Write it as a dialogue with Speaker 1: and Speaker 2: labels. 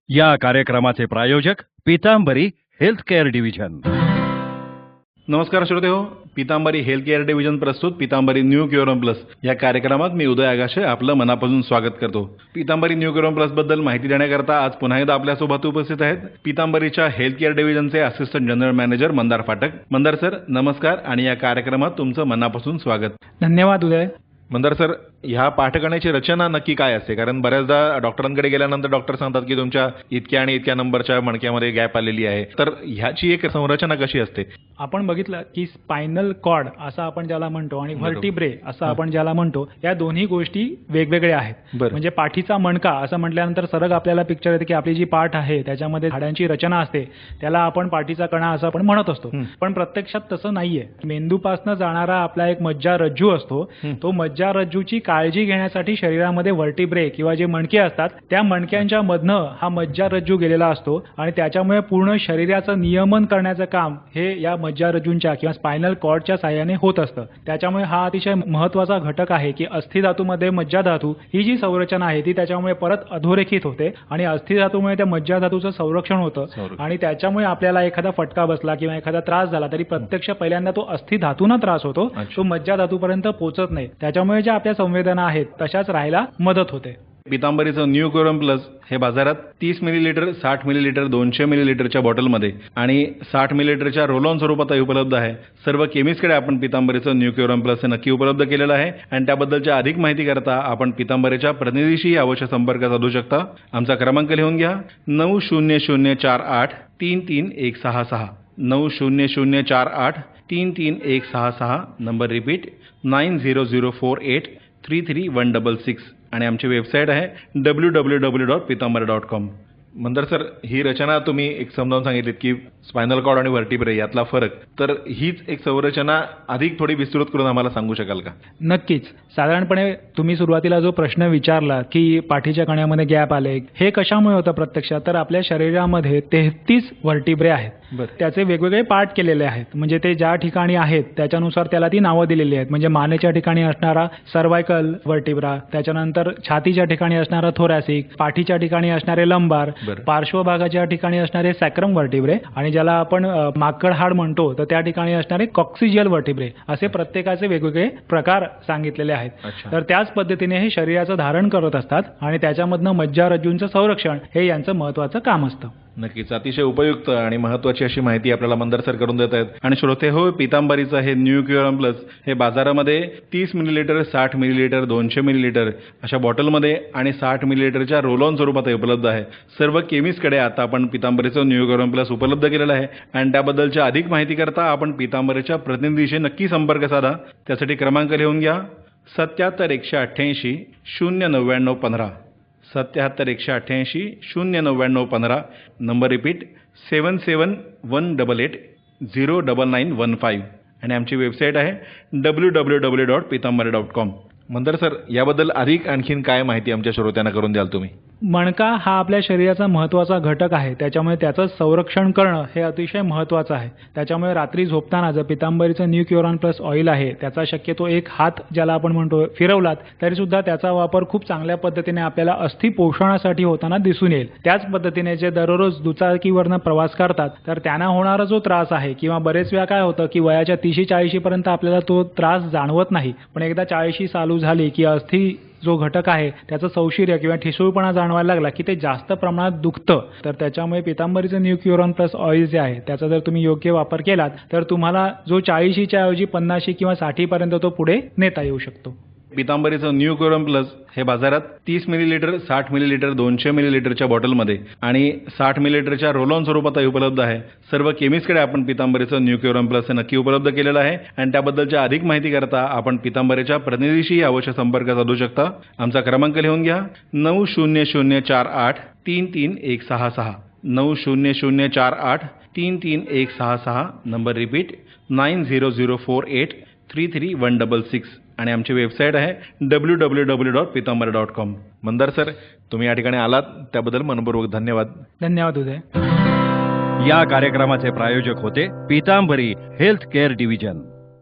Speaker 1: या कार्यक्रमाचे प्रायोजक पीतांबरी हेल्थ केअर डिव्हिजन.
Speaker 2: नमस्कार श्रोते हो, पीतांबरी हेल्थ केअर डिव्हिजन प्रस्तुत पीतांबरी न्यू क्युरम प्लस या कार्यक्रमात मी उदय आगाशे आपलं मनापासून स्वागत करतो. पीतांबरी न्यू क्युरम प्लस बद्दल माहिती देण्याकरता आज पुन्हा एकदा आपल्यासोबत उपस्थित आहेत पीतांबरीच्या हेल्थ केअर डिव्हिजनचे assistant general manager Mandar Phatak. Mandar sir नमस्कार आणि या कार्यक्रमात तुमचं मनापासून स्वागत.
Speaker 3: धन्यवाद उदय.
Speaker 2: मंदार सर, ह्या पाठगणनेची रचना नक्की काय असते? कारण बऱ्याचदा डॉक्टरांकडे गेल्यानंतर डॉक्टर सांगतात की तुमच्या इतक्या आणि इतक्या नंबरच्या मणक्यामध्ये गॅप आलेली आहे, तर ह्याची एक संरचना कशी असते?
Speaker 3: आपण बघितलं की स्पायनल कॉर्ड असं आपण ज्याला म्हणतो आणि व्हर्टिब्रे असं आपण ज्याला म्हणतो, या दोन्ही गोष्टी वेगवेगळ्या आहेत. म्हणजे पाठीचा मणका असं म्हटल्यानंतर सरळ आपल्याला पिक्चर येते की आपली जी पाठ आहे त्याच्यामध्ये हाडांची रचना असते, त्याला आपण पाठीचा कणा असं आपण म्हणत असतो. पण प्रत्यक्षात तसं नाहीये. मेंदूपासून जाणारा आपला एक मज्जारज्जू असतो, तो मज्जारज्जूची काळजी घेण्यासाठी शरीरामध्ये व्हर्टिब्रे किंवा जे मणके असतात त्या मणक्यांच्या मधनं हा मज्जारज्जू गेलेला असतो आणि त्याच्यामुळे पूर्ण शरीराचं नियमन करण्याचं काम हे या मज्जारज्जूंच्या किंवा स्पायनल कॉर्डच्या साहाय्याने होत असतं. त्याच्यामुळे हा अतिशय महत्त्वाचा घटक आहे की अस्थिधातूमध्ये मज्जाधातू ही जी संरचना आहे ती त्याच्यामुळे परत अधोरेखित होते आणि अस्थिधातूमुळे त्या मज्जाधातूचं संरक्षण होतं आणि त्याच्यामुळे आपल्याला एखादा फटका बसला किंवा एखादा त्रास झाला तरी प्रत्यक्ष पहिल्यांदा तो अस्थिधातूंना त्रास होतो, तो मज्जाधातूपर्यंत पोहोचत नाही. त्याच्यामुळे ज्या आपल्या संवेदना आहेत तशाच राहायला मदत होते.
Speaker 2: पीतांबरीचं न्यू क्युरम प्लस हे बाजारात 30 मिलीलिटर, 60 मिलीलिटर, 200 मिलीलिटरच्या बॉटलमध्ये आणि 60 मिलीलिटरच्या रोल ऑन स्वरूपातही उपलब्ध आहे. सर्व केमिस्टकडे आपण पीतांबरीचं न्यू क्युरम प्लस हे नक्की उपलब्ध केलेलं आहे आणि त्याबद्दलच्या अधिक माहिती करता आपण पीतांबरीच्या प्रतिनिधीशी अवश्य संपर्क साधू शकता. आमचा क्रमांक लिहून घ्या 9004833166. 9004833166. नंबर रिपीट 9004833166 आणि आमची वेबसाईट आहे www.pitambari.com. मंदार सर, ही रचना तुम्ही एक समजावून सांगितलीत की स्पायनल कॉर्ड आणि व्हर्टिब्रे यातला फरक, तर हीच एक संरचना अधिक थोडी विस्तृत करून आम्हाला सांगू शकाल का?
Speaker 3: नक्कीच. साधारणपणे तुम्ही सुरुवातीला जो प्रश्न विचारला की पाठीच्या कण्यामध्ये गॅप आले, हे कशामुळे होतं प्रत्यक्षात, तर आपल्या शरीरामध्ये 33 व्हर्टिब्रे आहेत. त्याचे वेगवेगळे पार्ट केलेले आहेत. म्हणजे ते ज्या ठिकाणी आहेत त्याच्यानुसार त्याला ती नावं दिलेली आहेत. म्हणजे मानेच्या ठिकाणी असणारा सर्वायकल व्हर्टिब्रा, त्याच्यानंतर छातीच्या ठिकाणी असणारा थोरॅसिक, पाठीच्या ठिकाणी असणारे लंबार, पार्श्वभागाच्या ठिकाणी असणारे सॅक्रम व्हर्टिब्रे आणि ज्याला आपण माकड हाड म्हणतो तर त्या ठिकाणी असणारे कॉक्सिजियल व्हर्टिब्रे, असे प्रत्येकाचे वेगवेगळे प्रकार सांगितलेले आहेत. तर त्याच पद्धतीने हे शरीराचं धारण करत असतात आणि त्याच्यामधनं मज्जारज्जूंचं संरक्षण हे यांचं महत्त्वाचं काम असतं.
Speaker 2: नक्कीच. अतिशय उपयुक्त आणि महत्त्वाची अशी माहिती आपल्याला मंदार सर करून देत आहेत. आणि श्रोते हो, पीतांबरीचं हे न्यू क्युरम प्लस हे बाजारामध्ये 30 मिलीलिटर, 60 मिलीलिटर, 200 मिलीलिटर अशा बॉटलमध्ये आणि 60 मिलीलिटरच्या रोल ऑन स्वरूपात उपलब्ध आहे. सर्व केमिस्टकडे आता आपण पीतांबरीचं न्यू क्युरम प्लस उपलब्ध केलेलं आहे आणि त्याबद्दलच्या अधिक माहिती करता आपण पीतांबरीच्या प्रतिनिधीशी नक्की संपर्क साधा. त्यासाठी क्रमांक लिहून घ्या 77 188 09915. 77 188 09915. नंबर रिपीट 7718809915 आणि आमची वेबसाईट आहे www.pitambari.com. मंदार सर, याबद्दल अधिक आणखीन काय माहिती आमच्या श्रोत्यांना करून द्याल तुम्ही?
Speaker 3: मणका हा आपल्या शरीराचा महत्त्वाचा घटक आहे, त्याच्यामुळे त्याचं संरक्षण करणं हे अतिशय महत्त्वाचं आहे. त्याच्यामुळे रात्री झोपताना जर पीतांबरीचं न्यू क्युरॉन प्लस ऑइल आहे त्याचा शक्यतो एक हात ज्याला आपण म्हणतो फिरवलात तरीसुद्धा त्याचा वापर खूप चांगल्या पद्धतीने आपल्याला अस्थि पोषणासाठी होताना दिसून येईल. त्याच पद्धतीने जे दररोज दुचाकीवरनं प्रवास करतात तर त्यांना होणारा जो त्रास आहे किंवा बरेच वेळा काय होतं की वयाच्या 30-40 पर्यंत आपल्याला तो त्रास जाणवत नाही, पण एकदा 40 चालू झाली की अस्थि जो घटक आहे त्याचं सौशिर्य किंवा ठिसूळपणा जाणवायला लागला की ते जास्त प्रमाणात दुखतं. तर त्याच्यामुळे पीतांबरीचं न्यू क्युरॉन प्लस ऑइल जे आहे त्याचा जर तुम्ही योग्य वापर केलात तर तुम्हाला जो 40च्या ऐवजी 50 किंवा 60 पर्यंत तो पुढे नेता येऊ शकतो.
Speaker 2: पीतांबरीचं न्यू क्युरम प्लस हे बाजारात 30 मिलीलिटर, 60 मिलीलिटर, 200 मिलीलिटरच्या बॉटलमध्ये आणि 60 मिलीलिटरच्या रोल ऑन स्वरूपातही उपलब्ध आहे. सर्व केमिस्टकडे आपण पीतांबरीचं न्यू क्युरम प्लस हे नक्की उपलब्ध केलेलं आहे आणि त्याबद्दलच्या अधिक माहिती करता आपण पीतांबरीच्या प्रतिनिधीशी अवश्य संपर्क साधू शकता. आमचा क्रमांक लिहून घ्या 9004833166. 9004833166. नंबर रिपीट 9004833166 आणि आमची वेबसाईट आहे www.pitambari.com. मंदार सर, तुम्ही या ठिकाणी आलात त्याबद्दल मनपूर्वक धन्यवाद.
Speaker 3: धन्यवाद उदय.
Speaker 1: या कार्यक्रमाचे प्रायोजक होते पीतांबरी हेल्थ केअर डिव्हिजन.